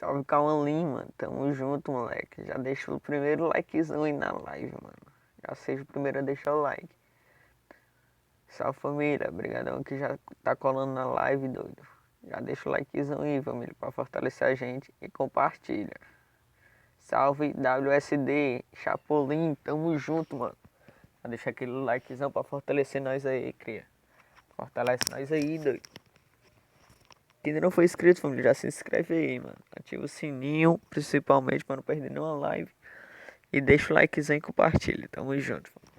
Salve, Cauã Lima, tamo junto, moleque. Já deixa o primeiro likezão aí na live, mano. Já seja o primeiro a deixar o like. Salve, família, brigadão que já tá colando na live, doido. Já deixa o likezão aí, família, pra fortalecer a gente e compartilha. Salve, WSD, Chapolin, tamo junto, mano. Já deixa aquele likezão pra fortalecer nós aí, cria. Fortalece nós aí, doido. Quem ainda não foi inscrito, família, já se inscreve aí, mano. Ativa o sininho, principalmente, pra não perder nenhuma live. E deixa o likezão e compartilha. Tamo junto, família.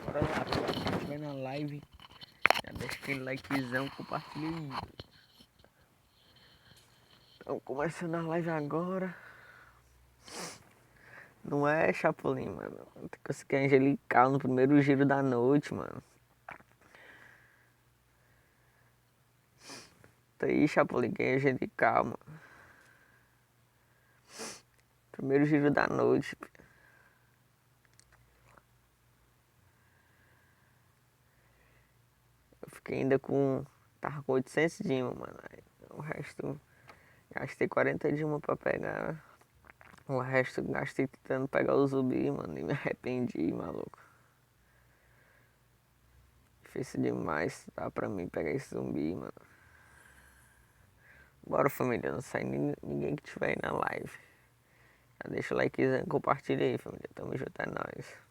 Bora lá, pessoal. Quem estiver na live, já deixa aquele likezão, compartilha aí. Então, começando a live agora. Não é, Chapolin, mano. Tem que conseguir angelical no primeiro giro da noite, mano. Tá aí, Chapolin, que é angelical, mano. Primeiro giro da noite. Eu fiquei ainda com... Tava com 800 Dima, mano. Aí, o resto... Gastei 40 Dima pra pegar. O resto gastei tentando pegar o zumbi, mano. E me arrependi, maluco. Difícil demais, tá pra mim pegar esse zumbi, mano. Bora, família, não sai ninguém que tiver aí na live. Já deixa o likezão, compartilha aí, família. Tamo junto, é nóis.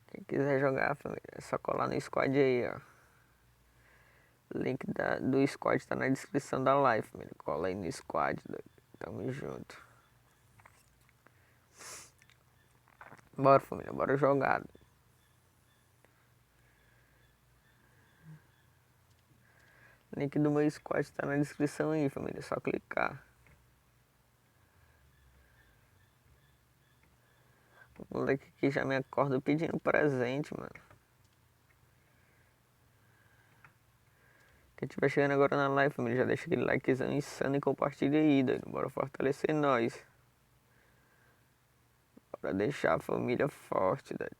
Quem quiser jogar, família, é só colar no squad aí, ó. O link do squad tá na descrição da live, família. Cola aí no squad, doido. Tamo junto. Bora, família, bora jogar. Link do meu squad tá na descrição aí, família. É só clicar. O moleque aqui já me acorda pedindo presente, mano. Quem estiver chegando agora na live, família, já deixa aquele likezão insano e compartilha aí, doido. Bora fortalecer nós. Bora deixar a família forte, doido.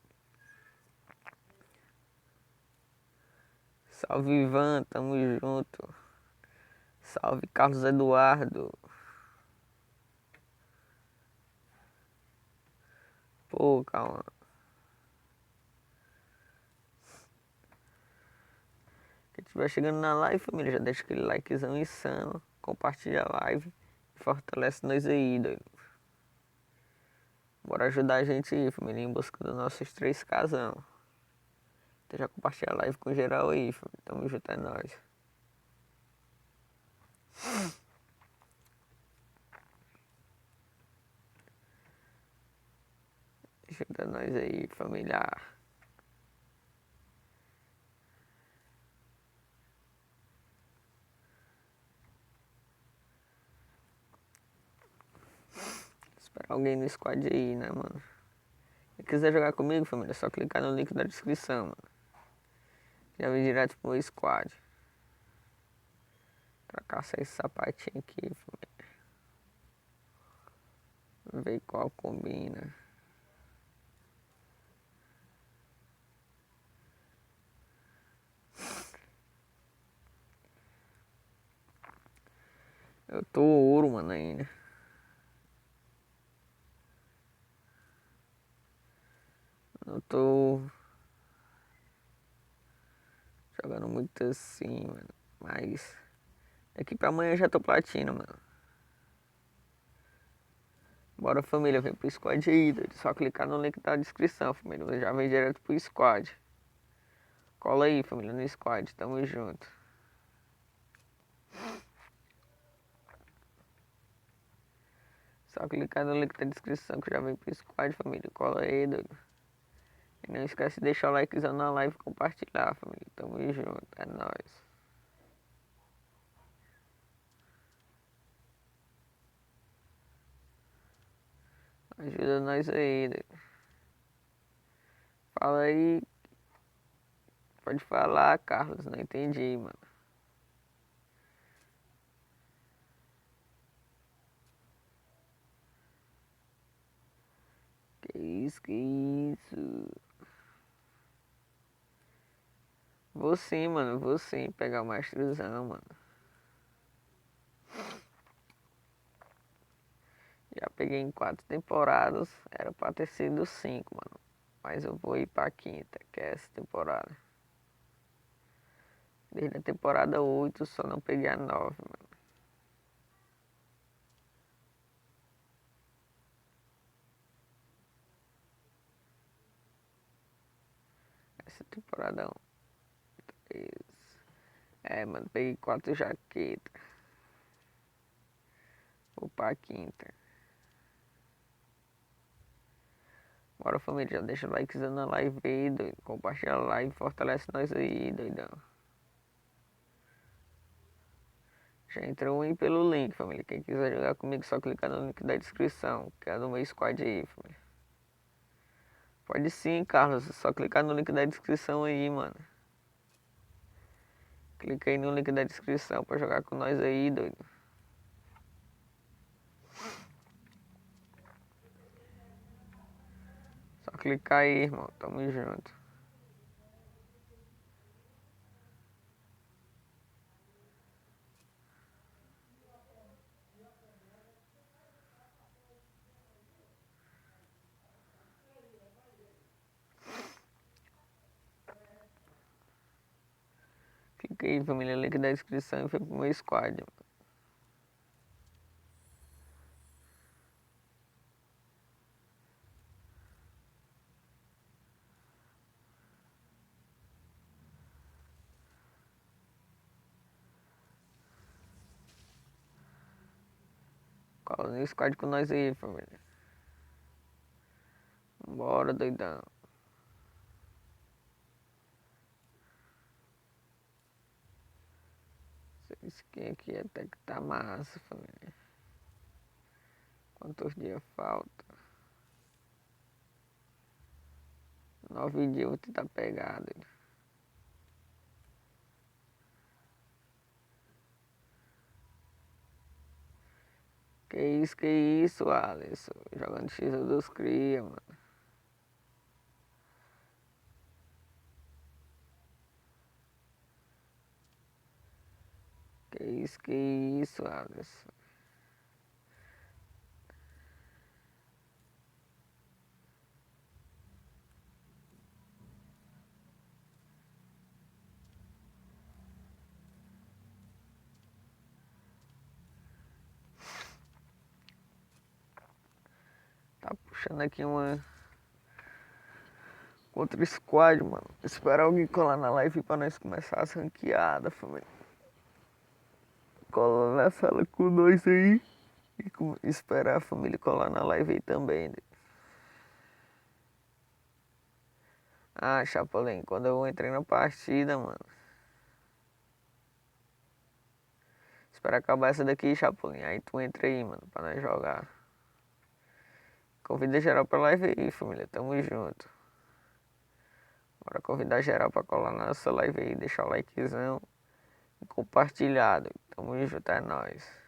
Salve, Ivan, tamo junto. Salve, Carlos Eduardo. Pô, calma. Quem estiver chegando na live, família, já deixa aquele likezão insano. compartilha a live e fortalece nós aí, doido. Bora ajudar a gente aí, família, em busca dos nossos 3 casão. Então já compartilha a live com geral aí, família. Tamo junto, é nóis. Ajuda nós aí, família. Esperar alguém no squad aí, né, mano? Se quiser jogar comigo, família, é só clicar no link da descrição, mano. Já vem direto pro squad. Pra caçar esse sapatinho aqui, família. Ver qual combina. Eu tô ouro, mano, ainda. Eu tô jogando muito assim, mano. Mas daqui pra amanhã eu já tô platina, mano. Bora, família, vem pro squad aí, doido. Só clicar no link da descrição, família. Já vem direto pro squad. Cola aí, família, no squad. Tamo junto. Só clicar no link da descrição que já vem pro squad, família. Cola aí, doido. E não esquece de deixar o likezão na live e compartilhar, família. Tamo junto, é nóis. Ajuda nós aí, doido. Fala aí. Pode falar, Carlos. Não entendi, mano. Que isso, que isso. Vou sim, mano. Vou sim pegar o mestrezão, mano. Já peguei em 4 temporadas. Era pra ter sido 5, mano. Mas eu vou ir pra quinta, que é essa temporada. Desde a temporada 8, só não peguei a 9, mano. Essa temporada 1. É, mano, peguei 4 jaquetas. Vou pra quinta. Bora, família, já deixa o likezão na live aí, doido. Compartilha a live, fortalece nós aí, doidão. Já entrou aí pelo link, família. Quem quiser jogar comigo, só clicar no link da descrição, que é do meu squad aí, família. Pode sim, Carlos. Só clicar no link da descrição aí, mano. Clica aí no link da descrição pra jogar com nós aí, doido. Só clicar aí, irmão. Tamo junto. Clica aí, família. Link da descrição e foi pro meu squad, mano. Cola no squad com nós aí, família. Bora, doidão. Essa skin aqui até que tá massa, família. Quantos dias falta? 9 dias eu vou tentar pegar, doido. Que isso, Alisson? Jogando X dos cria, mano. Que isso, Alisson? puxando aqui uma outra squad, mano. Esperar alguém colar na live pra nós começar as ranqueadas, família. Cola na sala com nós aí. E esperar a família colar na live aí também. Né? Ah, Chapolin, quando eu entrei na partida, mano. Espera acabar essa daqui, Chapolin. Aí tu entra aí, mano, pra nós jogar. Convida geral pra live aí, família. Tamo junto. Bora convidar geral pra colar na nossa live aí. Deixar o likezão. E compartilhado. Tamo junto, é nóis.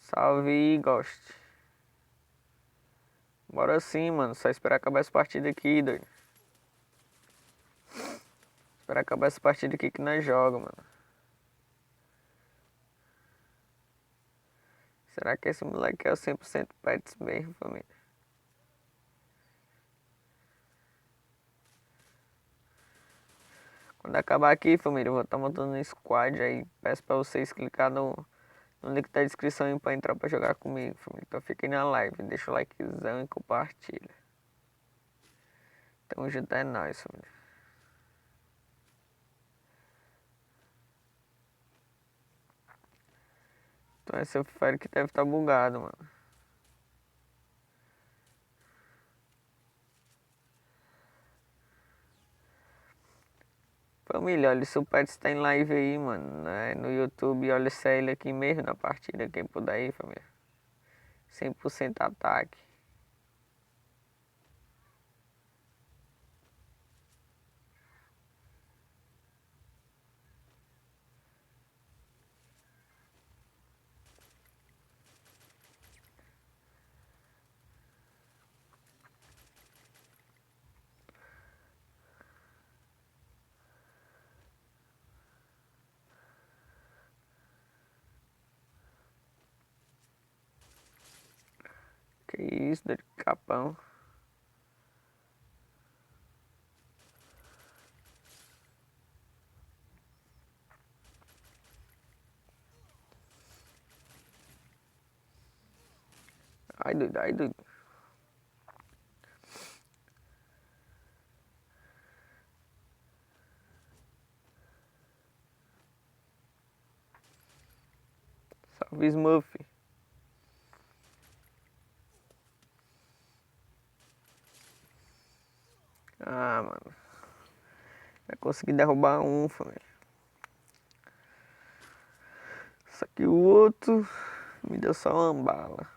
Salve e goste. Bora sim, mano. Só esperar acabar essa partida aqui, doido. Esperar acabar essa partida aqui que nós joga, mano. Será que esse moleque é o 100% pets mesmo, família? Quando acabar aqui, família, eu vou estar montando um squad aí. Peço pra vocês clicar no link da descrição aí pra entrar pra jogar comigo, família. Então fiquem na live, deixa o likezão e compartilha. Tamo junto, é nóis, família. Então esse é o Fire que deve estar bugado, mano. Família, olha, se o Pets tá em live aí, mano, né, no YouTube, olha se é ele aqui mesmo na partida, quem puder aí, família. 100% ataque. Que isso, doido, capão. Ai, doido, ai, doido. Salve, Smurf. Ah, mano. Já consegui derrubar um, família. Só que o outro me deu só uma bala.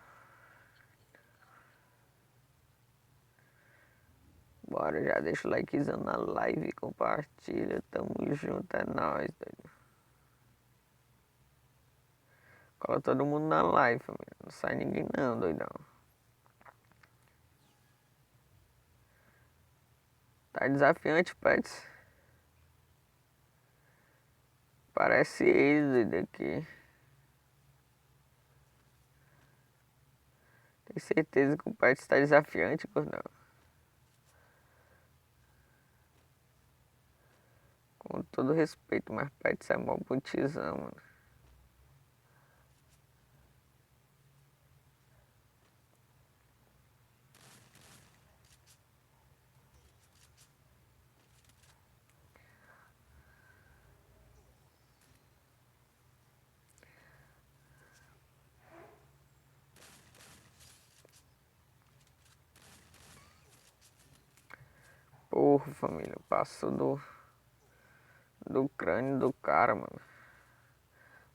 Bora, já deixa o likezão na live, compartilha, tamo junto, é nóis, doido. Cola todo mundo na live, família. Não sai ninguém não, doidão. Tá desafiante, Pets. Parece ele, doido, aqui. Tenho certeza que o Pets tá desafiante, gordão. Com todo respeito, mas Pets é mó botizão, mano. Porra, família, passou do crânio do cara, mano.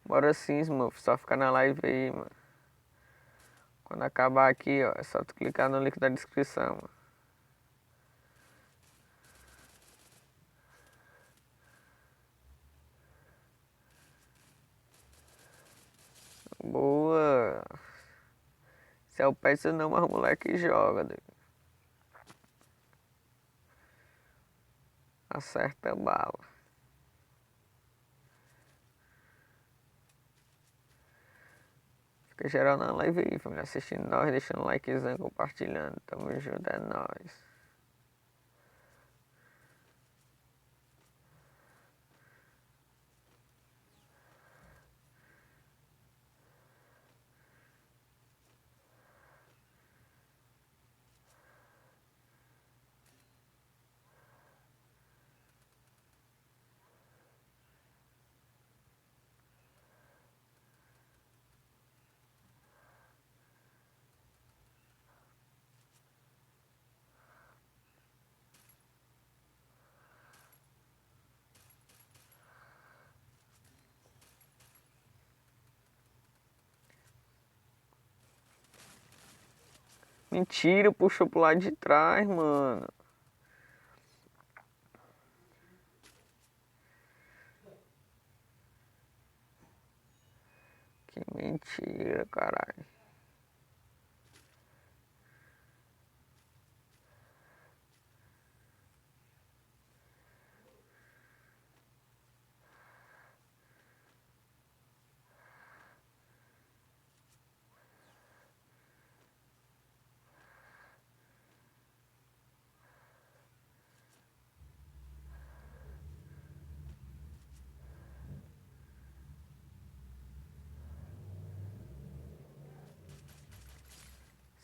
Bora sim, Smurf, só ficar na live aí, mano. Quando acabar aqui, ó, é só tu clicar no link da descrição, mano. Boa! Se é o pet não, mas o moleque joga, doido. Acerta a bala. Fica geral na live aí, família. Assistindo nós, deixando um likezão, compartilhando. Tamo junto, é nóis. Mentira, puxou pro lado de trás, mano. Que mentira, caralho.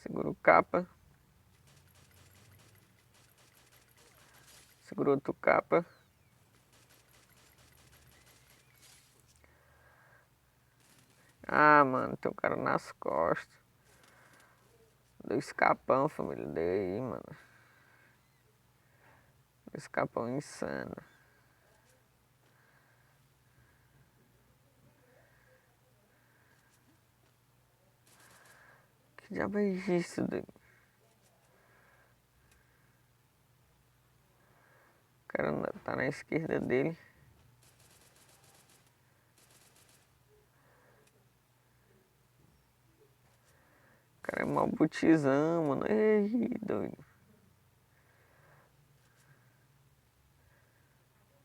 Segura o capa. Segura outro capa. Ah, mano, tem um cara nas costas. Dois capão, família. Daí, mano. Dois capão insano. Que diabo é isso, doido? O cara tá na esquerda dele. O cara é mal botizão, mano. Ei, doido.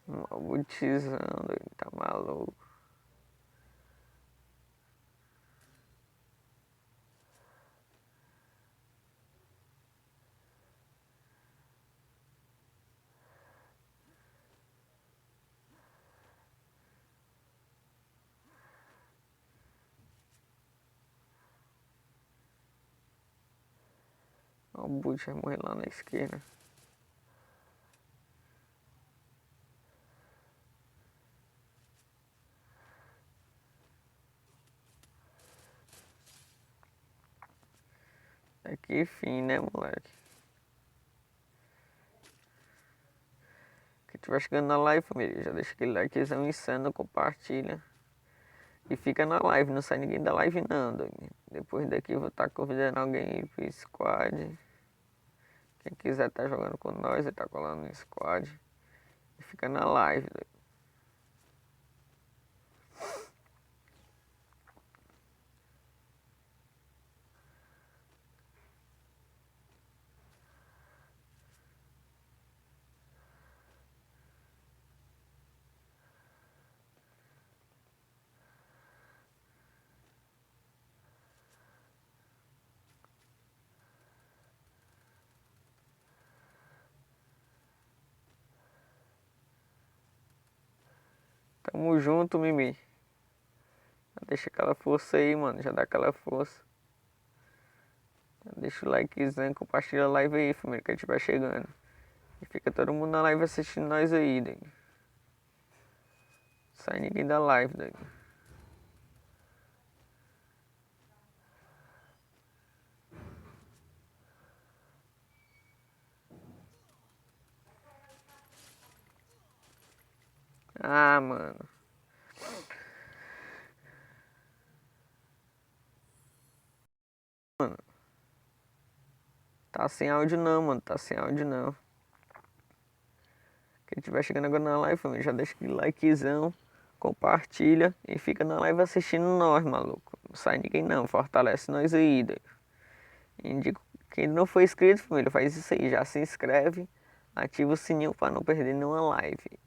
Mal botizão, doido. Tá maluco. O boot vai morrer lá na esquerda. É que fim, né, moleque? Quem tiver chegando na live, família, já deixa aquele likezão insano, compartilha. E fica na live, não sai ninguém da live não, doido. Depois daqui eu vou estar convidando alguém aí pro squad. Quem quiser tá jogando com nós, ele tá colando no squad. E fica na live, doido. Tamo junto, Mimi. Deixa aquela força aí, mano. Já dá aquela força. Deixa o likezão, compartilha a live aí, família, que a gente vai chegando. E fica todo mundo na live assistindo nós aí, doido. Sai ninguém da live, doido. Ah, mano. Mano, tá sem áudio não, mano. Tá sem áudio não. Quem estiver chegando agora na live, família, já deixa aquele likezão, compartilha e fica na live assistindo nós, maluco. Não sai ninguém não, fortalece nós aí, doido. Indico, quem não for inscrito, família, faz isso aí, já se inscreve, ativa o sininho para não perder nenhuma live.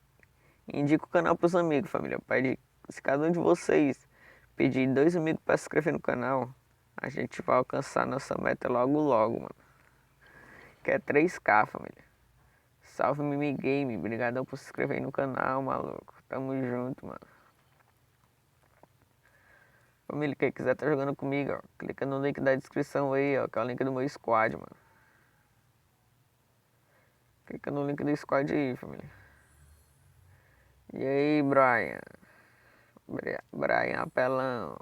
Indica o canal pros amigos, família. Pede, se cada um de vocês pedir 2 amigos para se inscrever no canal, a gente vai alcançar nossa meta logo logo, mano. Que é 3K, família. Salve Mimi Game, obrigadão por se inscrever no canal, maluco. Tamo junto, mano. Família, quem quiser tá jogando comigo, ó, clica no link da descrição aí, ó, que é o link do meu squad, mano. Clica no link do squad aí, família. E aí, Brian? Brian Apelão.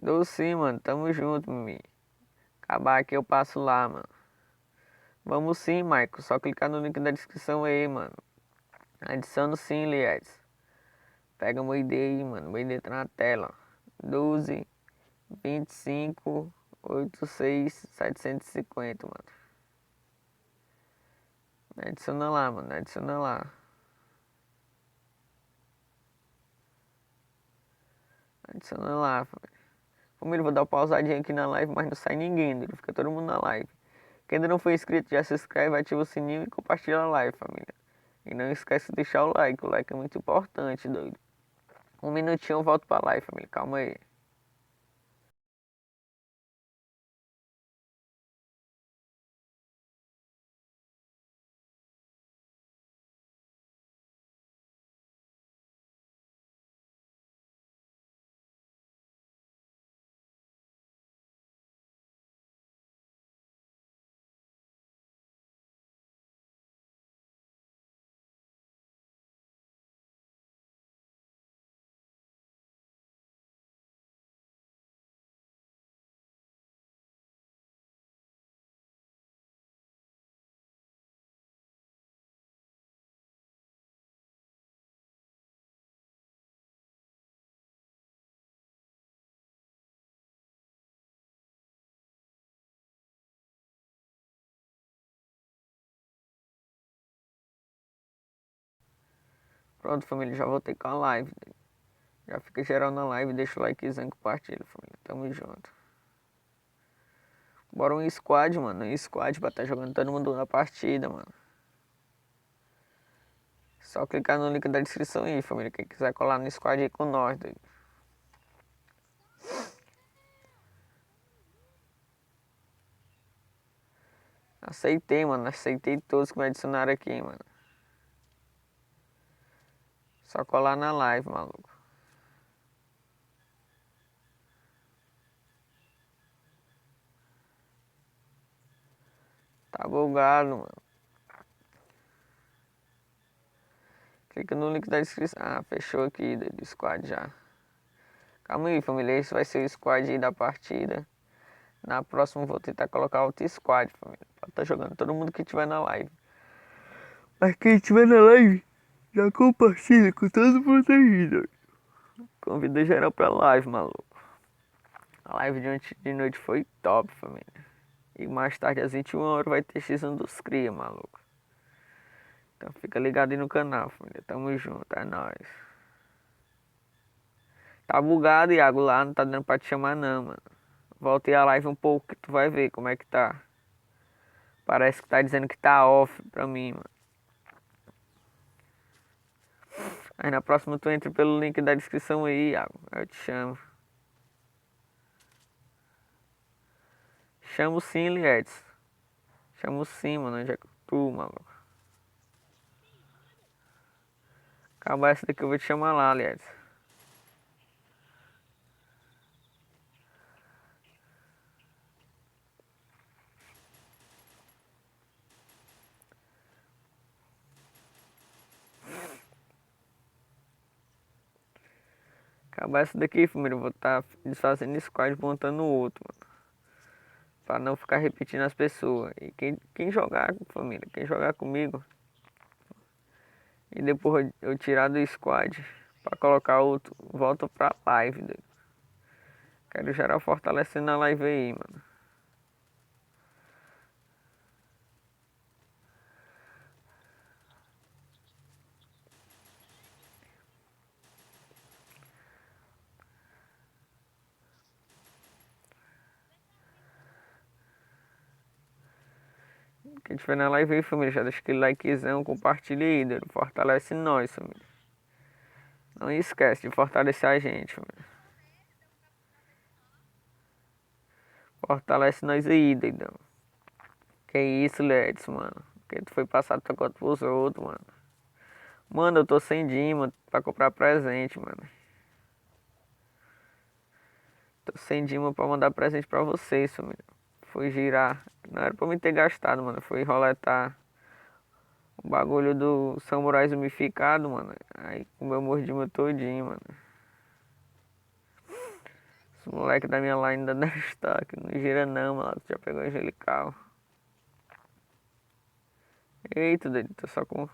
Dou sim, mano. Tamo junto, Mimi. Acabar aqui eu passo lá, mano. Vamos sim, Michael. Só clicar no link da descrição aí, mano. Adiciona sim, Lies. Pega meu ID aí, mano. Meu ID tá na tela. 12 25 86 750, mano. Adiciona lá, mano. Adiciona lá. Adiciona lá, família. Família, vou dar uma pausadinha aqui na live, mas não sai ninguém, doido. Fica todo mundo na live. Quem ainda não foi inscrito, já se inscreve, ativa o sininho e compartilha a live, família. E não esquece de deixar o like é muito importante, doido. 1 minutinho eu volto pra live, família. Calma aí. Pronto, família, já voltei com a live. Já fica geral na live, deixa o likezão e compartilha, família. Tamo junto. Bora um squad, mano. Um squad pra tá jogando todo mundo na partida, mano. Só clicar no link da descrição aí, família. Quem quiser colar no squad aí com nós, doido. Aceitei, mano. Aceitei todos que me adicionaram aqui, mano. Só colar na live, maluco. Tá bugado, mano. Clica no link da descrição. Ah, fechou aqui do squad já. Calma aí, família. Esse vai ser o squad aí da partida. Na próxima eu vou tentar colocar outro squad, família. Pra tá jogando todo mundo que tiver na live. Mas quem tiver na live, já compartilha com todo mundo aí, doido. Convida geral pra live, maluco. A live de ontem de noite foi top, família. E mais tarde, às 21 horas, vai ter X1 dos Cria, maluco. Então fica ligado aí no canal, família. Tamo junto, é nóis. Tá bugado, Iago, lá. Não tá dando pra te chamar, não, mano. Voltei a live um pouco que tu vai ver como é que tá. Parece que tá dizendo que tá off pra mim, mano. Aí na próxima tu entra pelo link da descrição aí, Iago. Eu te chamo. Chamo sim, Liedes. Chamo sim, mano. Onde é que tu, maluco? Acabar essa daqui eu vou te chamar lá, Liedes. Acabar essa daqui, família. Eu vou estar desfazendo squad e montando outro, mano. Pra não ficar repetindo as pessoas. E quem jogar, família, quem jogar comigo e depois eu tirar do squad, Pra colocar outro, volto pra live, doido. Quero geral fortalecendo a live aí, mano. Quem tiver na live aí, família, já deixa aquele likezão, compartilha aí, doido. Fortalece nós, família. Não esquece de fortalecer a gente, família. Fortalece nós aí, doidão. Que isso, Ledson, mano. Que tu foi passado tua conta pros outros, mano. Mano, eu tô sem Dima pra comprar presente, mano. Tô sem Dima pra mandar presente pra vocês, família. Foi girar. Não era pra me ter gastado, mano. Foi roletar o bagulho do samurai zumbificado, mano. Aí comeu o Dima todinho, mano. Os moleque da minha line ainda deve estar aqui. Não gira não, mano. Tu já pegou o angelical. Eita, doido. Tô só com...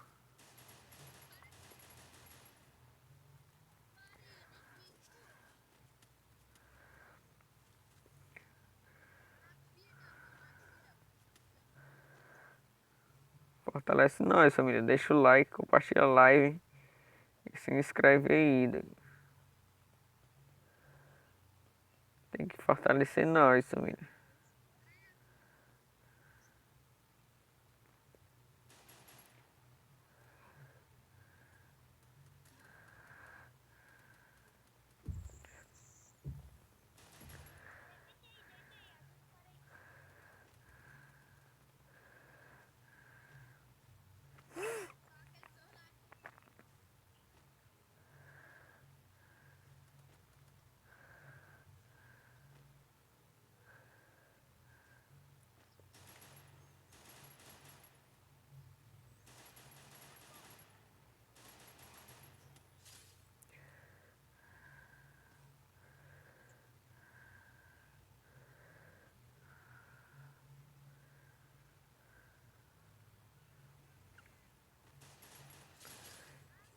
Fortalece nós, família. Deixa o like, compartilha a live. E se inscreve aí, doido. Tem que fortalecer nós, família.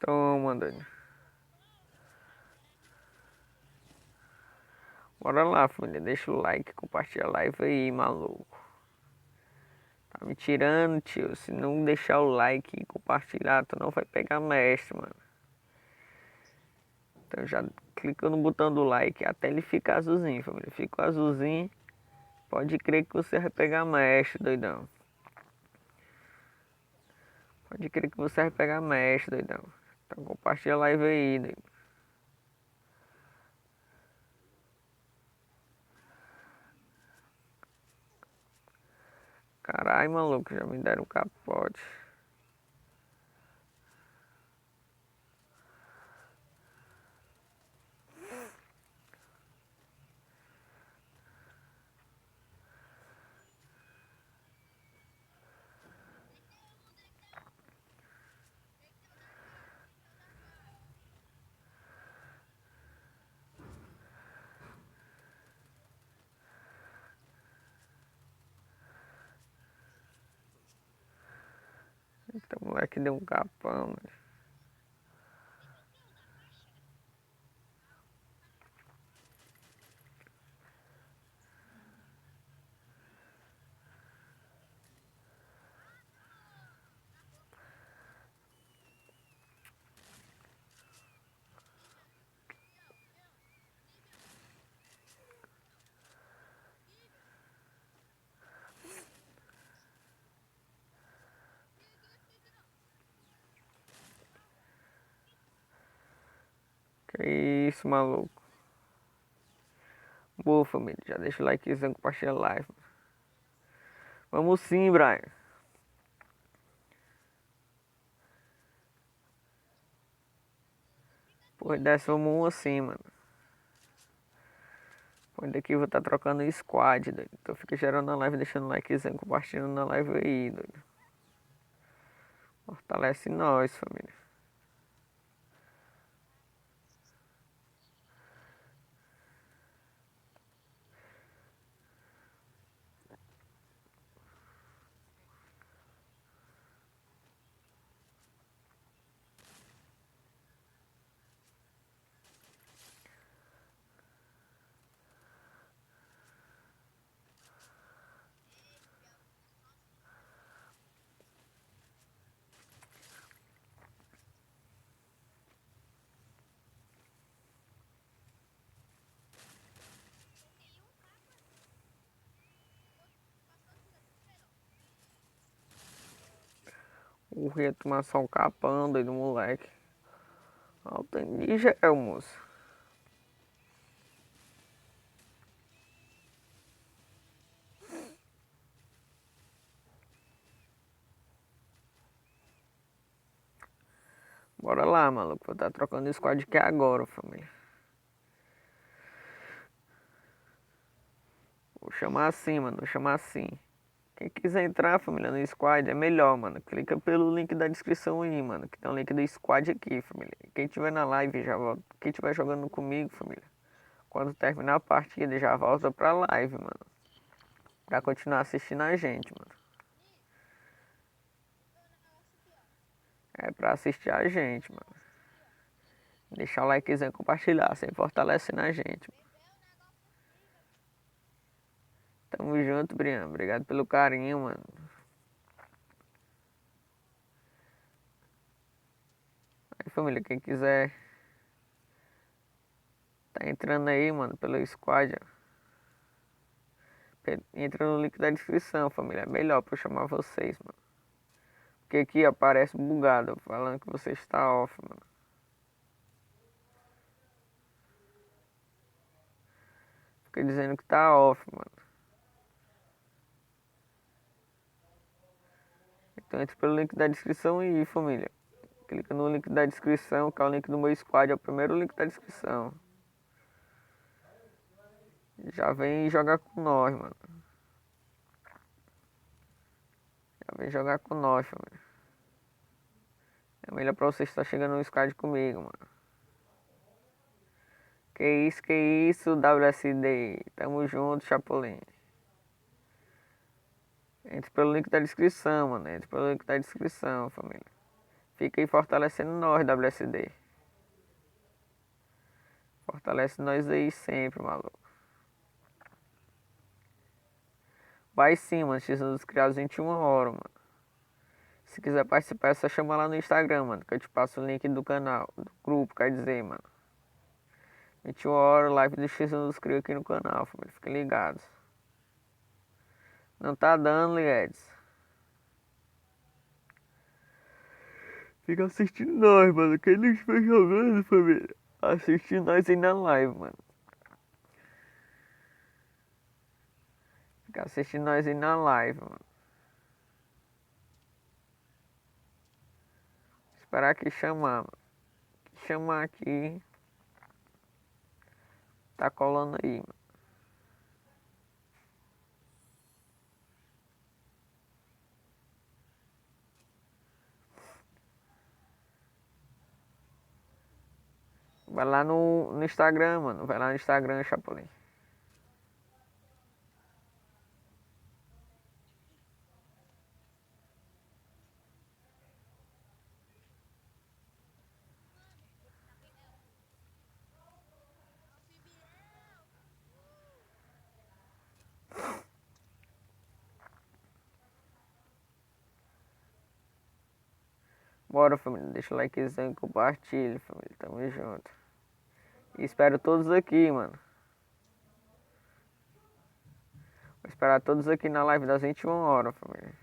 Toma, doido. Bora lá, família. Deixa o like, compartilha a live aí, maluco. Tá me tirando, tio. Se não deixar o like e compartilhar, tu não vai pegar mestre, mano. Então já clica no botão do like até ele ficar azulzinho, família. Fica azulzinho, pode crer que você vai pegar mestre, doidão. Pode crer que você vai pegar mestre, doidão. Então compartilha a live aí, doido. Caralho, maluco, já me deram um capote. Então o moleque deu um capão, mano. Que isso, maluco. Boa, família. Já deixa o likezão, compartilha a live. Vamos sim, Brian. Depois dessa, vamos um assim, mano. Depois daqui eu vou estar trocando squad, doido. Então fica gerando na live, deixando likezão, compartilhando na live aí, doido. Fortalece nós, família. O ia tomar só um capão aí do moleque. Alta Nigel, moço. Bora lá, maluco. Vou estar trocando squad aqui agora, família. Vou chamar assim, mano. Vou chamar assim. Quem quiser entrar, família, no squad é melhor, mano. Clica pelo link da descrição aí, mano. Que tem o link do squad aqui, família. Quem tiver na live já volta. Quem tiver jogando comigo, família. Quando terminar a partida já volta pra live, mano. Pra continuar assistindo a gente, mano. É pra assistir a gente, mano. Deixar o likezão e compartilhar, sempre fortalecendo a gente. Tamo junto, Brian. Obrigado pelo carinho, mano. Aí, família, quem quiser tá entrando aí, mano, pelo squad, ó. Entra no link da descrição, família. É melhor pra eu chamar vocês, mano. Porque aqui aparece bugado, falando que você está off, mano. Fica dizendo que tá off, mano. Então entra pelo link da descrição aí, família. Clica no link da descrição, que é o link do meu squad, é o primeiro link da descrição. Já vem jogar com nós, mano. Já vem jogar com nós, família. É melhor pra você estar chegando no squad comigo, mano. Que isso, WSD. Tamo junto, Chapolin. Entre pelo link da descrição, mano. Entre pelo link da descrição, família. Fica aí fortalecendo nós, WSD. Fortalece nós aí sempre, maluco. Vai sim, mano. X dos criados 21 horas, mano. Se quiser participar, é só chamar lá no Instagram, mano. Que eu te passo o link do canal, do grupo, quer dizer, mano. 21 horas, live do X dos criados aqui no canal, família. Fiquem ligados. Não tá dando, Liedes. Fica assistindo nós, mano. Quem não estiver jogando, família, assiste nós aí na live, mano. Fica assistindo nós aí na live, mano. Esperar aqui chamar, mano. Chamar aqui. Tá colando aí, mano. Vai lá no Instagram, mano. Vai lá no Instagram, Chapolin. Bora, família. Deixa o likezão e compartilha, família. Tamo junto. E espero todos aqui, mano. Vou esperar todos aqui na live das 21 horas, família.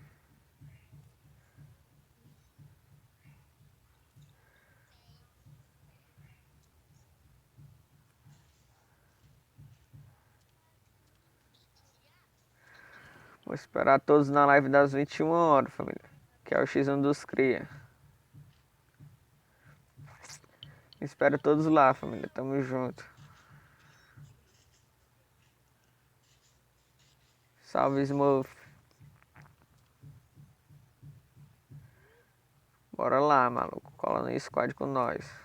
Vou esperar todos na live das 21 horas, família. Que é o X1 dos Cria. Espero todos lá, família. Tamo junto. Salve, Smurf. Bora lá, maluco. Cola no squad com nós.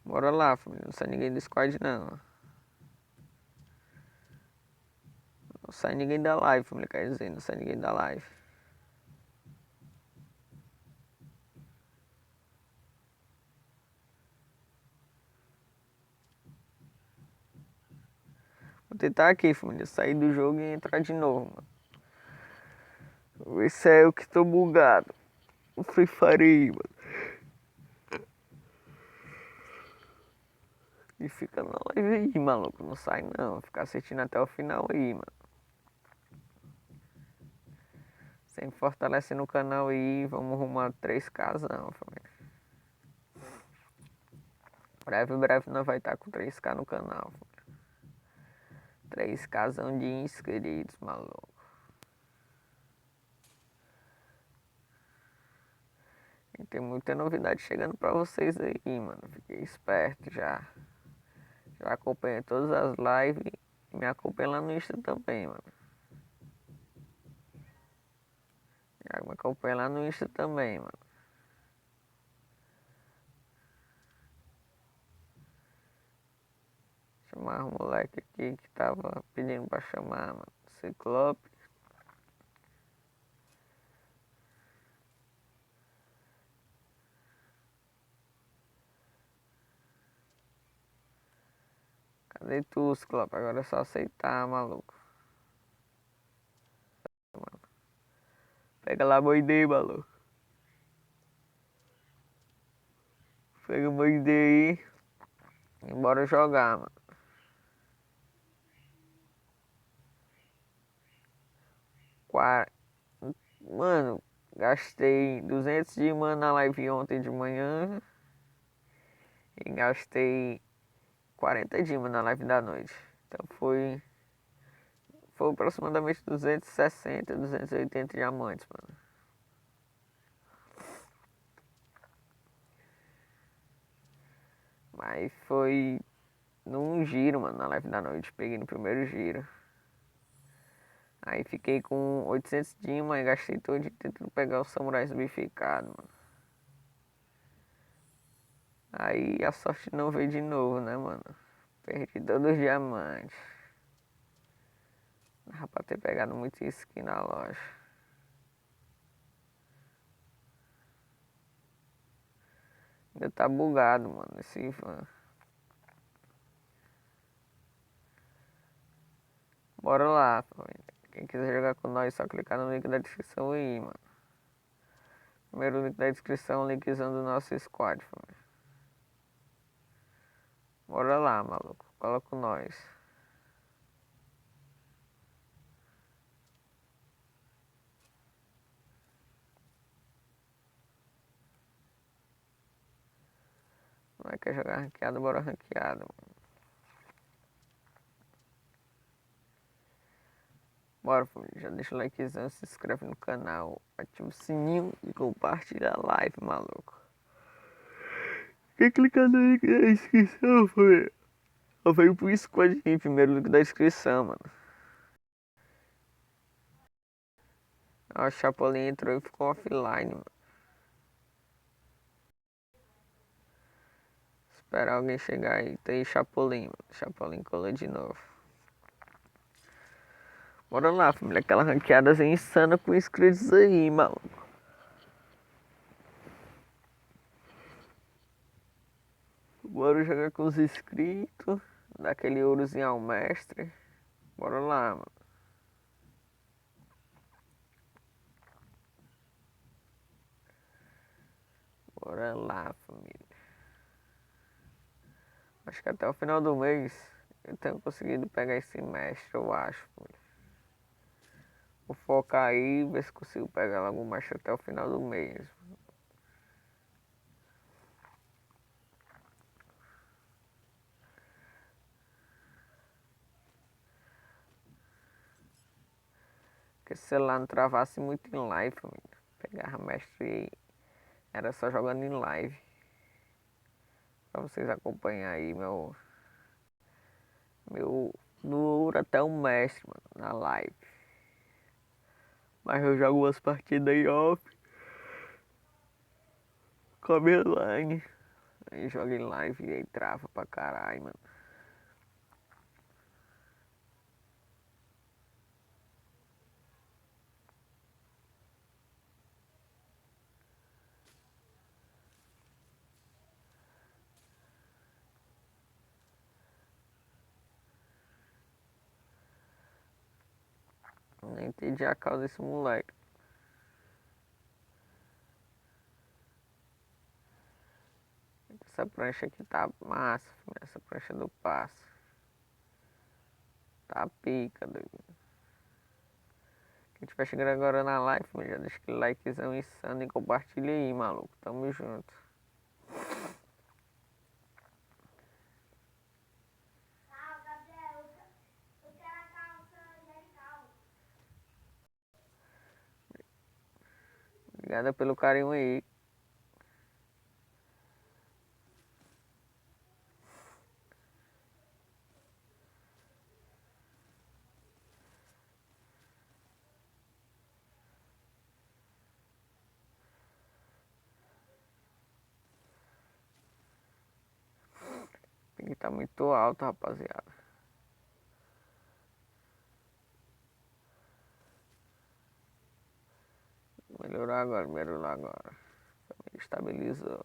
Bora lá, família. Não sai ninguém do squad, não. sai ninguém da live, família, quer dizer, não sai ninguém da live. Vou tentar aqui, família, sair do jogo e entrar de novo, mano. Vou ver se é eu que tô bugado. O Free Fire aí, mano. E fica na live aí, maluco. Não sai não. Ficar assistindo até o final aí, mano. Sempre fortalecendo o canal aí. Vamos arrumar 3K, família. Breve nós vai estar com 3K no canal, família. 3K de inscritos, maluco. E tem muita novidade chegando pra vocês aí, mano. Fiquei esperto já. Já acompanhei todas as lives. E me acompanha lá no Insta também, mano. Já me acompanha lá no Insta também, mano. Chamar o moleque aqui que tava pedindo pra chamar, mano. Ciclope. Cadê tu, Ciclope? Agora é só aceitar, maluco. Pega lá a boa ideia, maluco. Pega a boa ideia aí. E bora jogar, mano. Qua- Mano, gastei 200 de mana na live ontem de manhã. E gastei 40 de mana na live da noite. Então foi aproximadamente 260, 280 diamantes, mano. Mas foi num giro, mano, na live da noite. Peguei no primeiro giro. Aí fiquei com 800 dimas e gastei todo tentando pegar os samurais zumbificados, mano. Aí a sorte não veio de novo, né, mano? Perdi todos os diamantes. Dava pra ter pegado muita skin na loja. Ainda tá bugado, mano, esse van. Bora lá, família. Quem quiser jogar com nós, só clicar no link da descrição aí, mano. Primeiro link da descrição, linkzão do nosso squad, família. Bora lá, maluco. Cola com nós. Não é quer jogar ranqueado, bora ranqueado, mano. Bora, família. Já deixa o likezão, se inscreve no canal, ativa o sininho e compartilha a live, maluco. Quem clicar no link da descrição, família? Eu venho pro squad em primeiro link da descrição, mano. Ó, o Chapolin entrou e ficou offline, mano. Esperar alguém chegar aí. Tem aí Chapolin, mano. Chapolin colou de novo. Bora lá, família. Aquela ranqueada insana com inscritos aí, maluco. Bora jogar com os inscritos. Dar aquele ourozinho ao mestre. Bora lá, mano. Bora lá, família. Acho que até o final do mês eu tenho conseguido pegar esse mestre, eu acho, família. Vou focar aí, ver se consigo pegar logo o mestre até o final do mês. Porque se o celular não travasse muito em live, família. Pegava mestre e era só jogando em live. Pra vocês acompanharem aí meu do Ouro até o mestre, mano, na live. Mas eu jogo umas partidas aí off. Com a minha line. Aí joga em live e aí trava pra caralho, mano. Nem entendi a causa desse moleque. Essa prancha aqui tá massa, filho. Essa prancha do passo. Tá pica, doido. Quem estiver chegando agora na live, já deixa aquele likezão insano e compartilha aí, maluco. Tamo junto. Obrigada pelo carinho aí. Aqui tá muito alto, rapaziada. Melhorou agora. Estabilizou.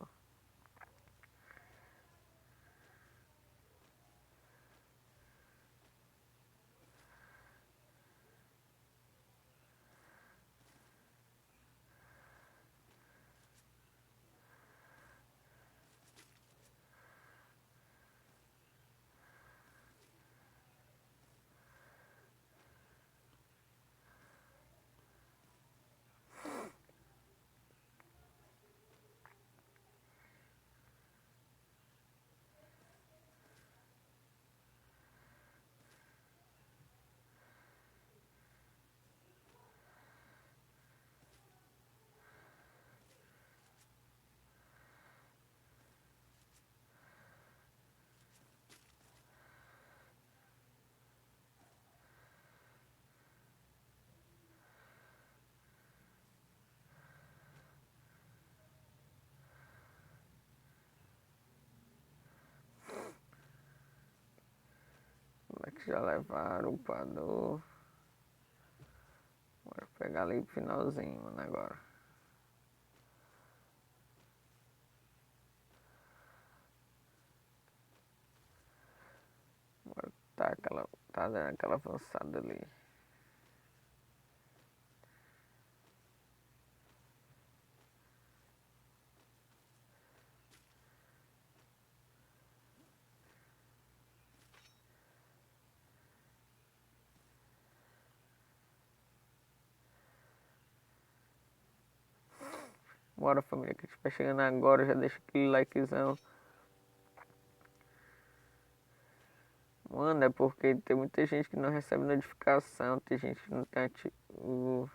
Como é que já levaram o upador? Bora pegar ali pro finalzinho, mano, agora. Bora tá dando aquela avançada ali. Bora, família, que estiver chegando agora, já deixa aquele likezão. Mano, é porque tem muita gente que não recebe notificação, tem gente que não tem o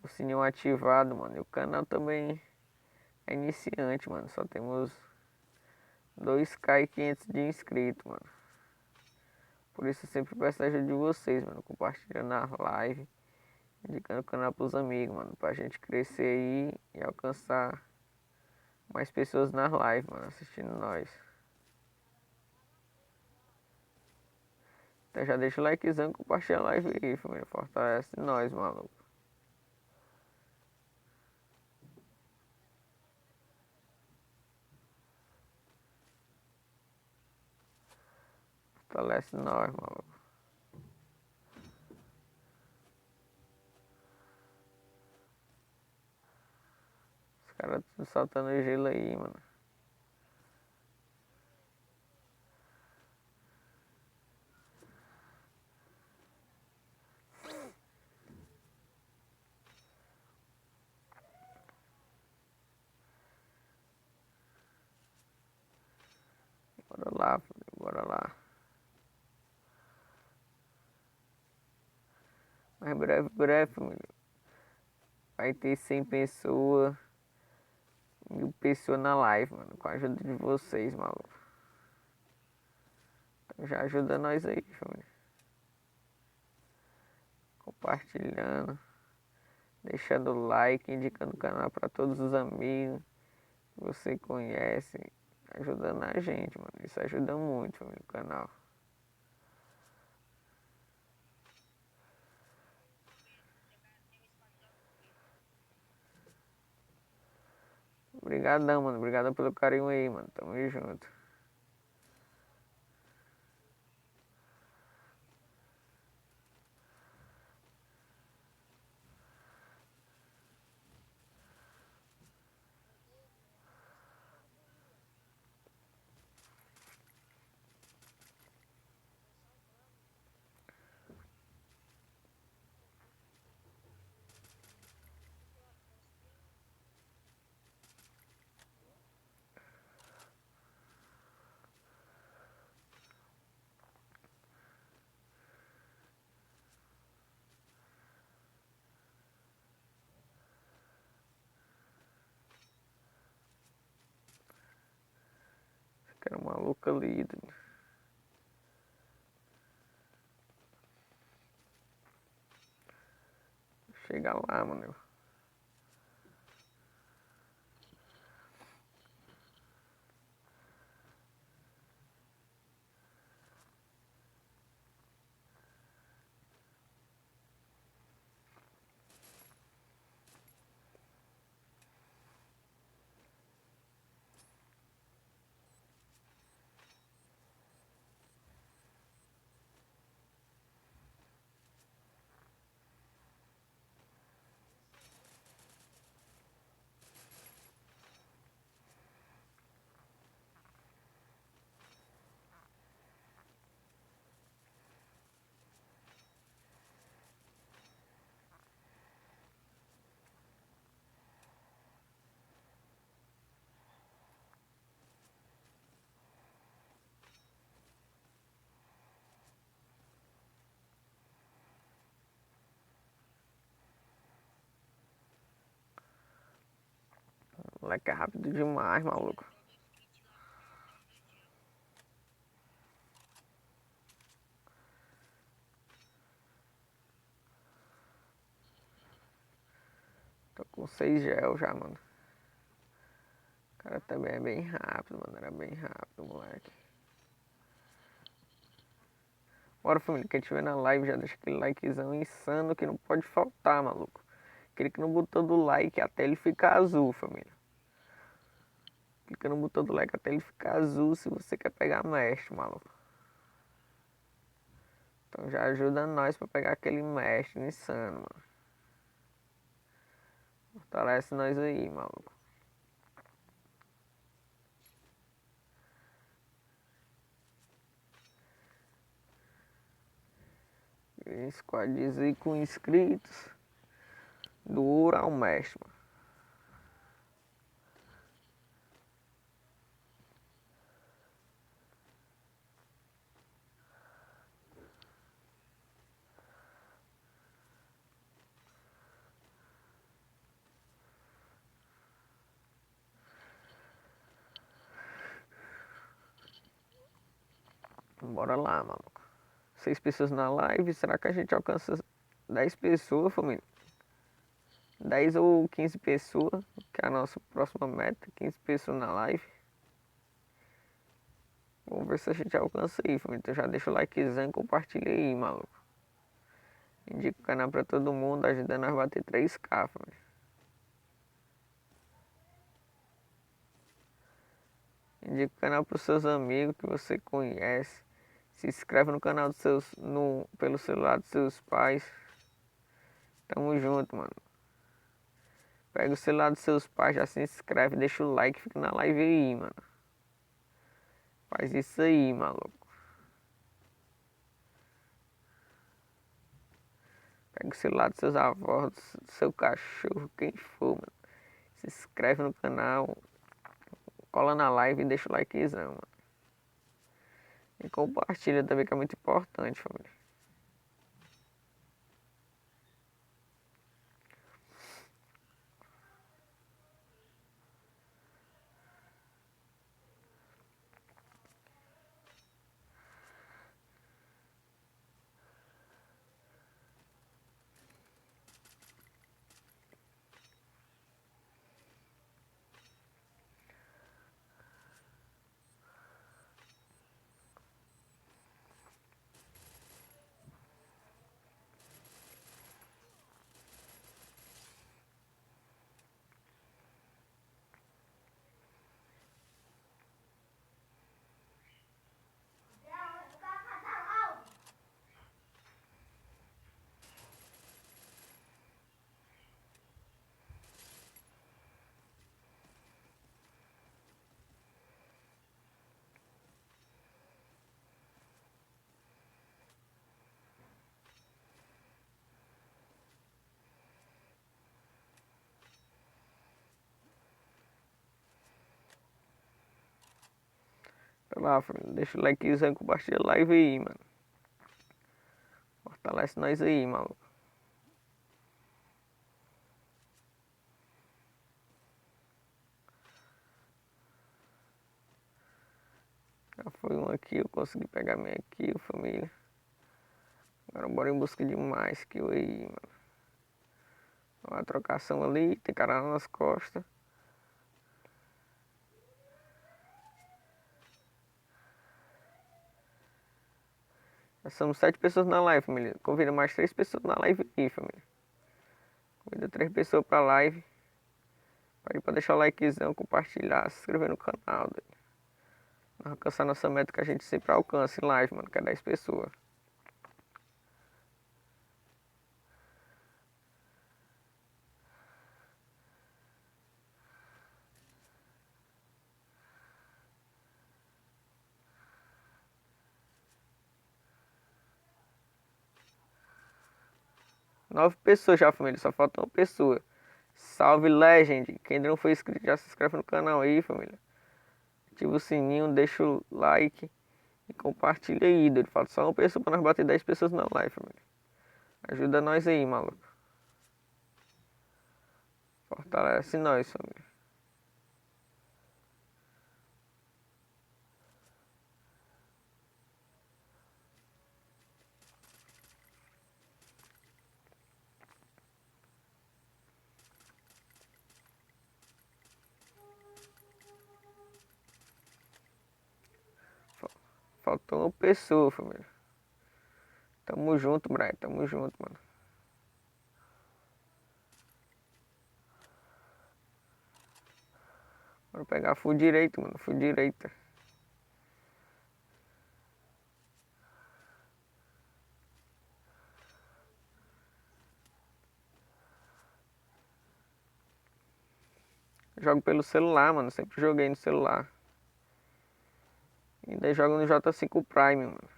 sininho ativado, mano. E o canal também é iniciante, mano. Só temos 2K e 500 de inscritos, mano. Por isso eu sempre peço a ajuda de vocês, mano. Compartilhando na live, indicando o canal pros amigos, mano. Pra gente crescer aí e alcançar mais pessoas na live, mano, assistindo nós. Então já deixa o likezão e compartilha a live aí, família. Fortalece nós, maluco. Fortalece nós, maluco. Os caras tudo soltando gelo aí, mano. Bora lá, família, bora lá. Mas breve, família. Vai ter 100 pessoas, 1000 pessoas na live, mano. Com a ajuda de vocês, maluco. Então já ajuda nós aí, família. Compartilhando, deixando o like, indicando o canal para todos os amigos que você conhece, ajudando a gente, mano. Isso ajuda muito, família, o canal. Obrigadão, mano. Obrigado pelo carinho aí, mano. Tamo junto. Aquela maluca ali. Chega lá, mano. O moleque é rápido demais, maluco. Tô com 6 gel já, mano. O cara também é bem rápido, mano. Era bem rápido, moleque. Bora, família. Quem estiver na live já deixa aquele likezão insano que não pode faltar, maluco. Aquele que não botou do like até ele ficar azul, família. Clica no botão do like até ele ficar azul se você quer pegar mestre, maluco. Então já ajuda nós pra pegar aquele mestre insano, mano. Fortalece nós aí, maluco. Squads aí com inscritos. Do Ouro ao Mestre, mano. Bora lá, maluco. 6 pessoas na live. Será que a gente alcança 10 pessoas, família? 10 ou 15 pessoas, que é a nossa próxima meta. 15 pessoas na live. Vamos ver se a gente alcança aí, família. Então já deixa o likezão e compartilha aí, maluco. Indica o canal pra todo mundo, ajudando nós a bater 3K, família. Indica o canal pros seus amigos que você conhece. Se inscreve no canal dos seus, pelo celular dos seus pais. Tamo junto, mano. Pega o celular dos seus pais, já se inscreve, deixa o like, fica na live aí, mano. Faz isso aí, maluco. Pega o celular dos seus avós, do seu cachorro, quem for, mano. Se inscreve no canal, cola na live e deixa o likezão, mano. E compartilha também, que é muito importante, família. Vai lá, família. Deixa o likezão e compartilha a live aí, mano. Fortalece nós aí, maluco. Já foi um aqui, eu consegui pegar minha kill, família. Agora bora em busca de mais kill aí, mano. Uma trocação ali, tem cara lá nas costas. Já somos 7 pessoas na live, família. Convida mais 3 pessoas na live aí, família. Convida 3 pessoas pra live. Pra deixar o likezão, compartilhar, se inscrever no canal. Nós alcançar nossa meta que a gente sempre alcança em live, mano, que é 10 pessoas. Nove pessoas já, família, só falta uma pessoa. Salve, Legend! Quem ainda não foi inscrito já se inscreve no canal aí, família. Ativa o sininho, deixa o like e compartilha aí, doido. Falta só uma pessoa pra nós bater 10 pessoas na live, família. Ajuda nós aí, maluco. Fortalece nós, família. Faltou uma pessoa, família. Tamo junto, Brian. Tamo junto, mano. Bora pegar full direito, mano. Full direita. Jogo pelo celular, mano. Sempre joguei no celular. Ainda jogo no J5 Prime, mano.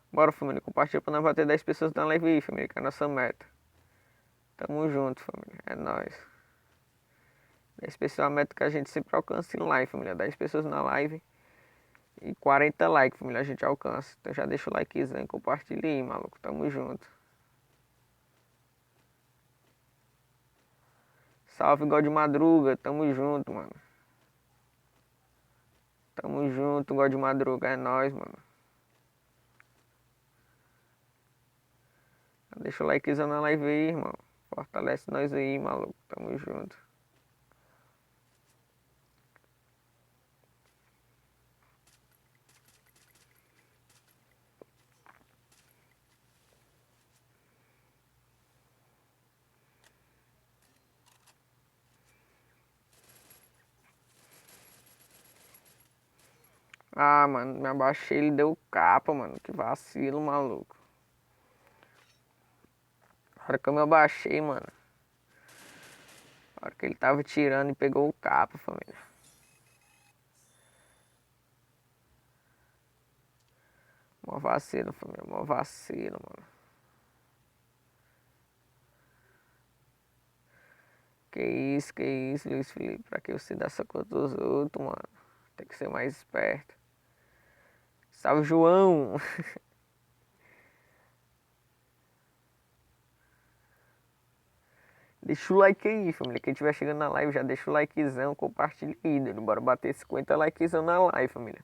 Bora, família. Compartilha pra nós bater 10 pessoas na live aí, família. Que é a nossa meta. Tamo junto, família. É nóis. 10 pessoas é a meta que a gente sempre alcança em live, família. 10 pessoas na live e 40 likes, família. A gente alcança. Então já deixa o likezão e compartilha aí, maluco. Tamo junto. Salve, God de Madruga. Tamo junto, mano. Tamo junto, God de Madruga. É nóis, mano. Deixa o likezão na live aí, irmão. Fortalece nós aí, maluco. Tamo junto. Ah, mano, me abaixei, ele deu capa, mano. Que vacilo, maluco. A hora que eu me abaixei, mano. A hora que ele tava tirando e pegou o capa, família. Mó vacilo, família. Mó vacilo, mano. Que isso, Luiz Felipe. Pra que você dá essa coisa dos outros, mano? Tem que ser mais esperto. Salve, João! Deixa o like aí, família. Quem estiver chegando na live, já deixa o likezão, compartilha aí, doido. Bora bater 50 likezão na live, família.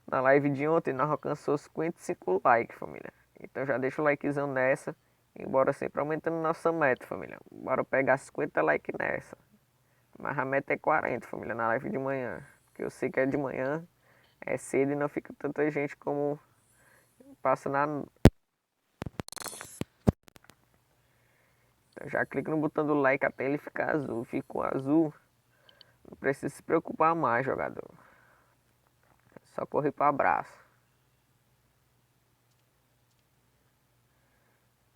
Na live de ontem, nós alcançamos 55 likes, família. Então já deixa o likezão nessa. E bora sempre aumentando nossa meta, família. Bora pegar 50 likes nessa. Mas a meta é 40, família, na live de manhã. Porque eu sei que é de manhã, é cedo e não fica tanta gente como passa na. Então já clica no botão do like até ele ficar azul. Ficou azul, não precisa se preocupar mais, jogador. É só correr para abraço.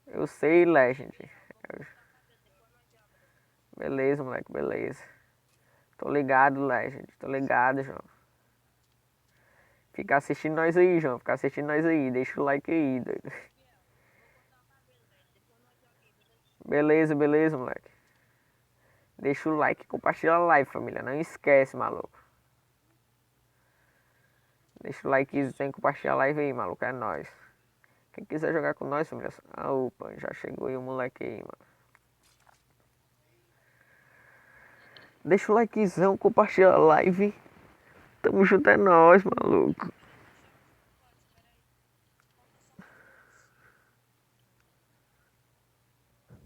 Eu sei, Legend. Beleza, moleque, beleza. Tô ligado, Legend. Tô ligado, João. Fica assistindo nós aí, João. Fica assistindo nós aí. Deixa o like aí, doido. Beleza, beleza, moleque. Deixa o like e compartilha a live, família. Não esquece, maluco. Deixa o likezão e compartilha a live aí, maluco. É nóis. Quem quiser jogar com nós, família. Ah, opa, já chegou aí o moleque aí, mano. Deixa o likezão, compartilha a live. Tamo junto, é nóis, maluco.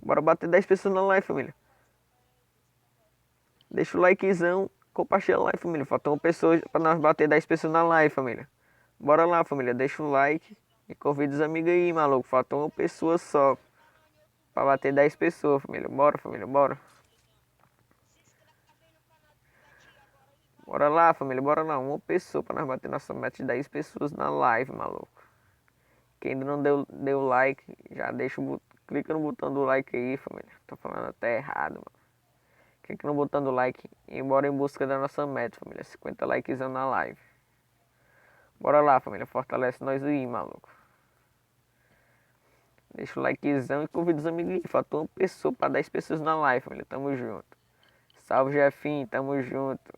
Bora bater 10 pessoas na live, família. Deixa o likezão, compartilha a live, família. Faltam pessoas pra nós bater 10 pessoas na live, família. Bora lá, família. Deixa o like e convida os amigos aí, maluco. Faltam uma pessoa só pra bater 10 pessoas, família. Bora, família, bora. Bora lá, família, bora lá. Uma pessoa pra nós bater nossa meta de 10 pessoas na live, maluco. Quem ainda não deu like, já deixa clica no botão do like aí, família. Tô falando até errado, mano. Clica no botão do like e bora em busca da nossa meta, família. 50 likes na live. Bora lá, família. Fortalece nós aí, maluco. Deixa o likezão e convida os amigos aí. Faltou uma pessoa pra 10 pessoas na live, família. Tamo junto. Salve, Jefinho. Tamo junto.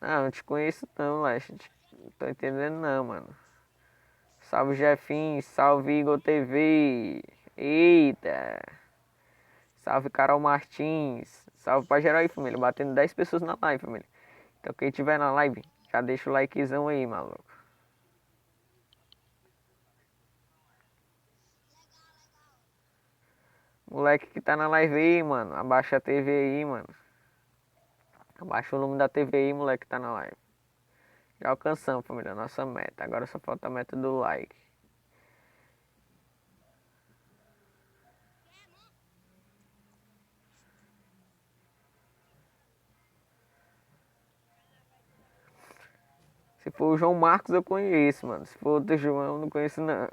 Não te conheço não, Leste. Não tô entendendo não, mano. Salve, Jefinho. Salve, Igor TV. Eita. Salve, Carol Martins. Salve pra geral aí, família. Batendo 10 pessoas na live, família. Então quem tiver na live, já deixa o likezão aí, maluco. Moleque que tá na live aí, mano. Abaixa a TV aí, mano. Abaixa o volume da TV aí, moleque que tá na live. Já alcançamos, família, nossa meta. Agora só falta a meta do like. Se for o João Marcos, eu conheço, mano. Se for outro João, eu não conheço, não.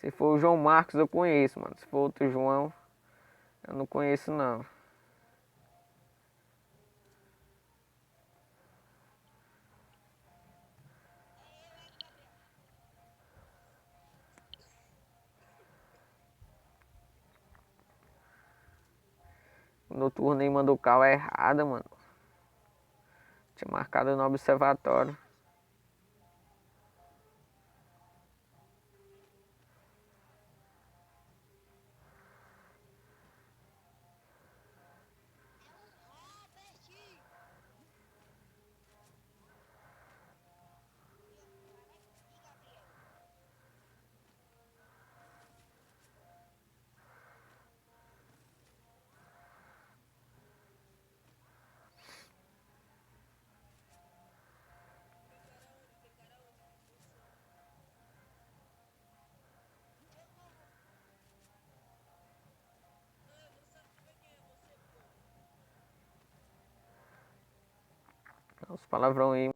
Se for o João Marcos, eu conheço, mano. Se for outro João, eu não conheço, não. O noturno aí mandou cal errada, mano. Tinha marcado no observatório. Os palavrão aí.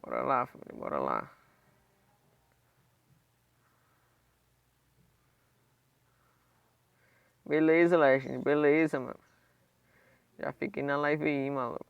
Bora lá, família, bora lá. Beleza, Legend, beleza, mano. Já fiquei na live aí, maluco.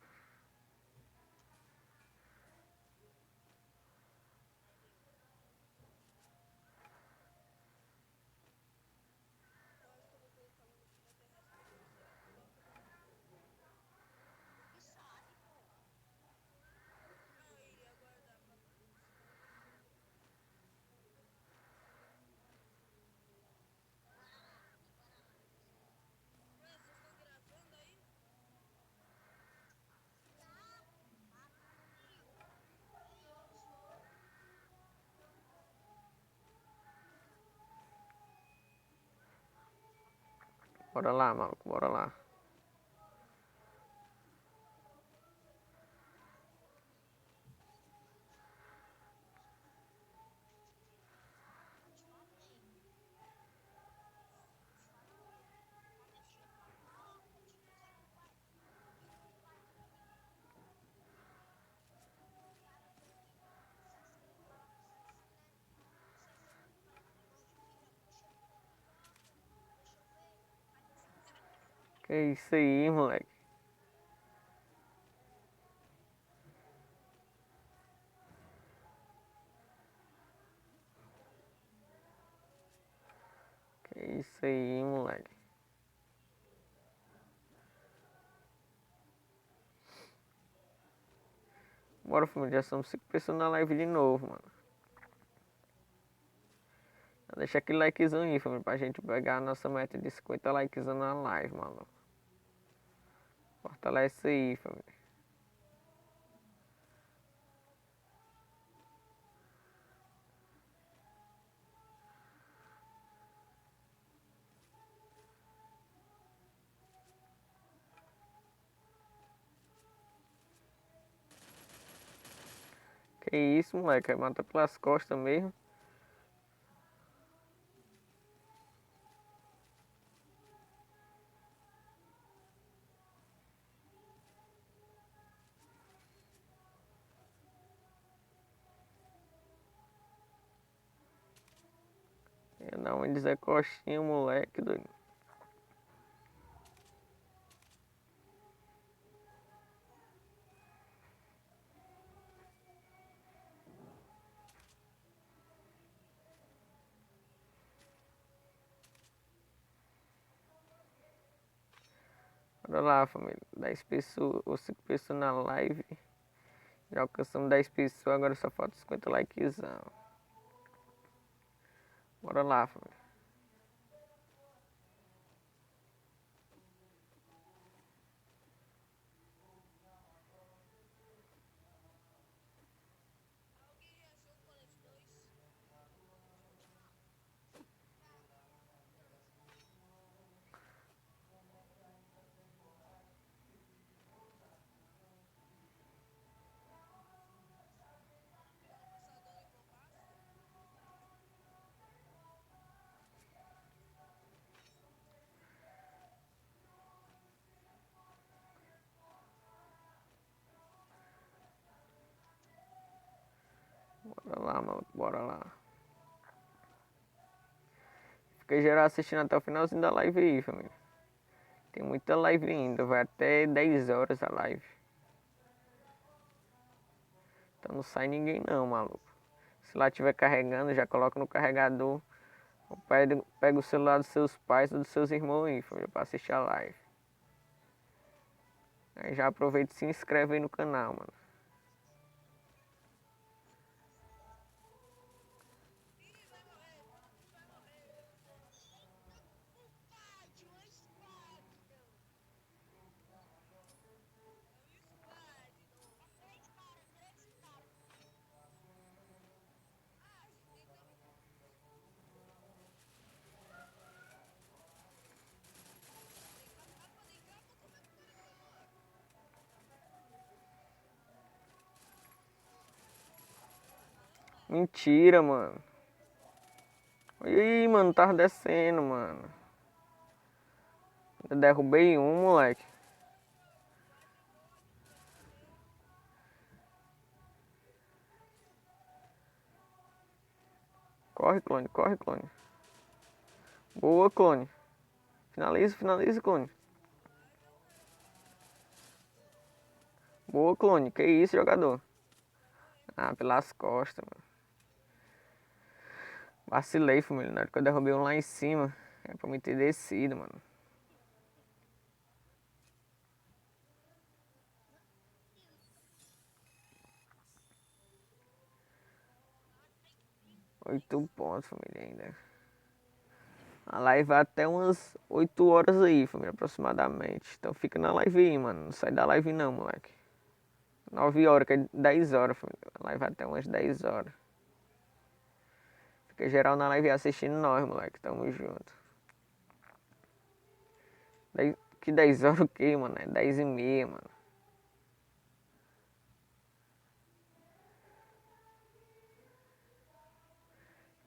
Bora lá, maluco, bora lá. Que isso aí, moleque. Que isso aí, moleque. Bora, família, já somos 5 pessoas na live de novo, mano. Deixa aquele likezão aí, família, pra gente pegar a nossa meta de 50 likezão na live, mano. Fortalece aí, família. Que isso, moleque, mata pelas costas mesmo. Ia dar uma desecostinha, moleque, doido. Bora lá, família. 10 pessoas ou 5 pessoas na live. Já alcançamos 10 pessoas, agora só falta 50 likezão. Bora lá, família. Bora lá, maluco, bora lá. Fica geral assistindo até o finalzinho da live aí, família. Tem muita live ainda, vai até 10 horas a live. Então não sai ninguém não, maluco. Se lá estiver carregando, já coloca no carregador. Pega o celular dos seus pais ou dos seus irmãos aí, família, pra assistir a live. Aí já aproveita e se inscreve aí no canal, mano. Mentira, mano. Olha aí, mano, tava descendo, mano. Eu derrubei um, moleque. Corre, clone, corre, clone. Boa, clone. Finaliza, finaliza, clone. Boa, clone. Que isso, jogador? Ah, pelas costas, mano. Vacilei, família. Na hora que eu derrubei um lá em cima. É pra me ter descido, mano. Oito pontos, família, ainda. A live vai até umas 8 horas aí, família, aproximadamente. Então fica na live aí, mano. Não sai da live não, moleque. 9 horas, que é 10 horas, família. A live vai até umas 10 horas. Fica geral na live assistindo nós, moleque. Tamo junto. Que 10 horas o que, mano? É 10h30, mano.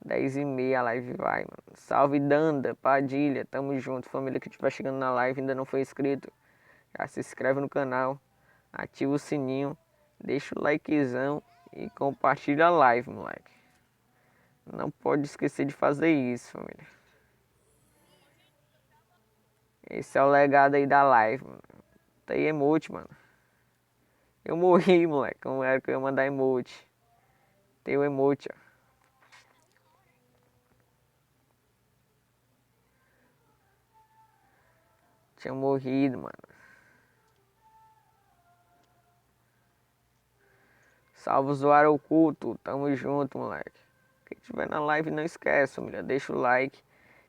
10h30 a live vai, mano. Salve Danda, Padilha, tamo junto. Família que estiver chegando na live ainda não foi inscrito, já se inscreve no canal, ativa o sininho, deixa o likezão e compartilha a live, moleque. Não pode esquecer de fazer isso, família. Esse é o legado aí da live, mano. Tá aí emote, mano. Eu morri, moleque. Como era que eu ia mandar emote? Tem o emote, ó. Tinha morrido, mano. Salve usuário oculto. Tamo junto, moleque. Quem tiver na live não esquece, família. Deixa o like.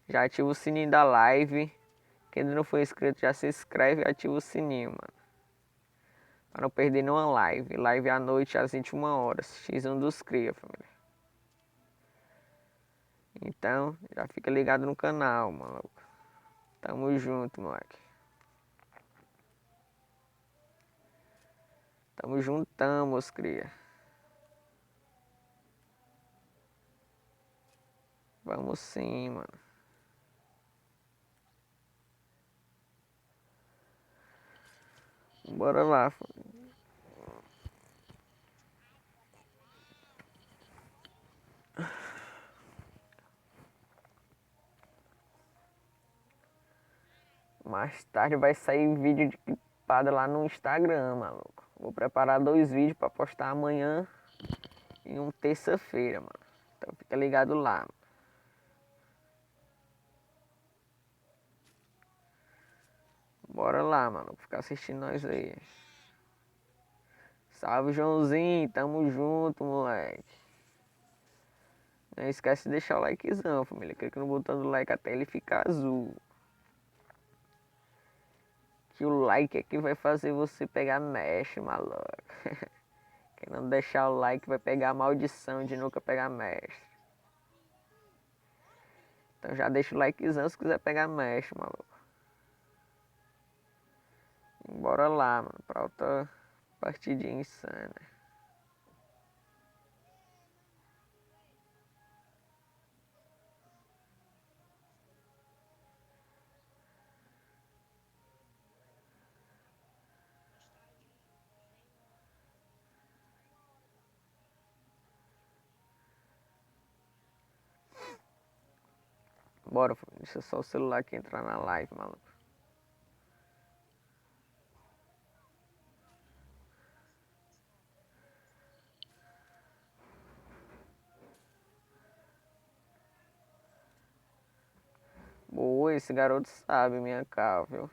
Já ativa o sininho da live. Quem ainda não foi inscrito já se inscreve e ativa o sininho, mano. Pra não perder nenhuma live. Live à noite às 21 horas. X1 dos Cria, família. Então, já fica ligado no canal, maluco. Tamo junto, moleque. Tamo juntamos, cria. Vamos sim, mano. Bora lá. Mais tarde vai sair vídeo de clipada lá no Instagram, maluco. Vou preparar 2 vídeos pra postar amanhã e um terça-feira, mano. Então fica ligado lá. Bora lá, mano. Ficar assistindo nós aí. Salve, Joãozinho. Tamo junto, moleque. Não esquece de deixar o likezão, família. Clica no botão do like até ele ficar azul. Que o like é que vai fazer você pegar mestre, maluco. Quem não deixar o like vai pegar a maldição de nunca pegar mestre. Então já deixa o likezão se quiser pegar mestre, maluco. Bora lá, mano, pra outra partidinha insana. Bora, deixa só o celular aqui entrar na live, maluco. Boa, esse garoto sabe minha cara, viu?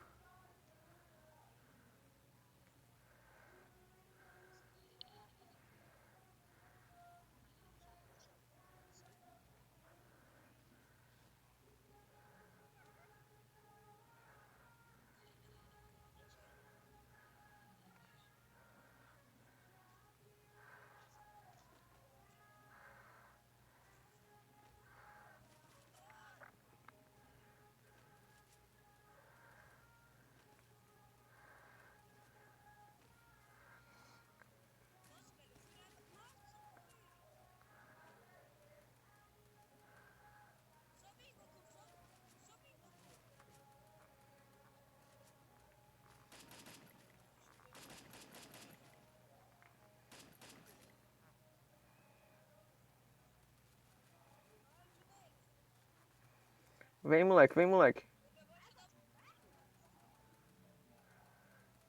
Vem, moleque, vem, moleque.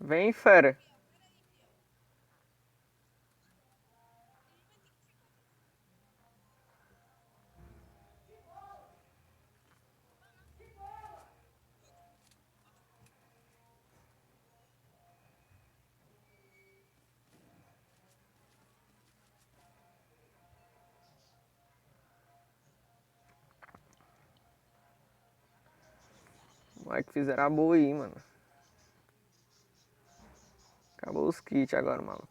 Vem, fera. Moleque, fizeram a boa aí, mano. Acabou os kits agora, maluco.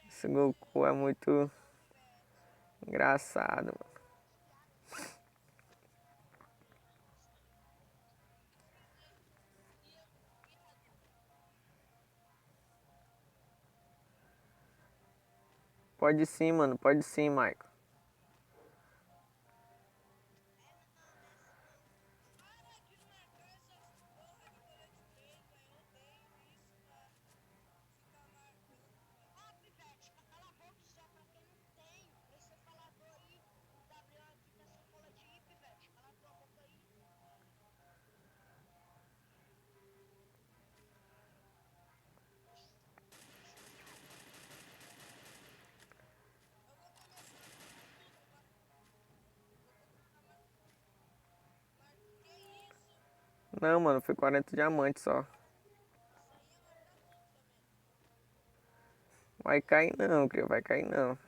Esse Goku é muito engraçado, mano. Pode sim, mano. Pode sim, Michael. Não, mano. Foi 40 diamantes só. Vai cair não, cria. Vai cair não.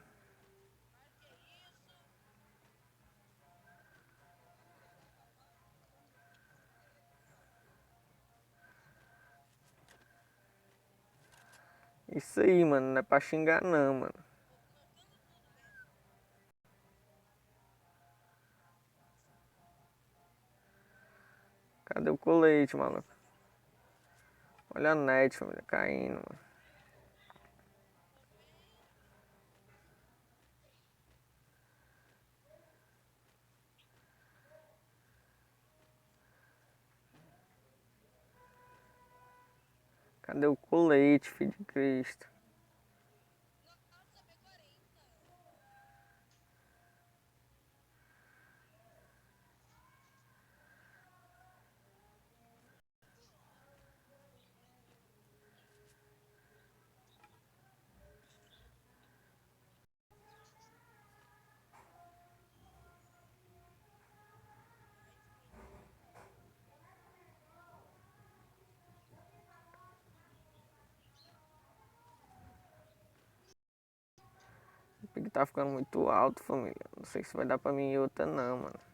Isso aí, mano. Não é pra xingar não, mano. Cadê o colete, maluco? Olha a net, família. Caindo, mano. Cadê o colete, filho de Cristo? O pique tá ficando muito alto, família. Não sei se vai dar pra mim em outra não, mano.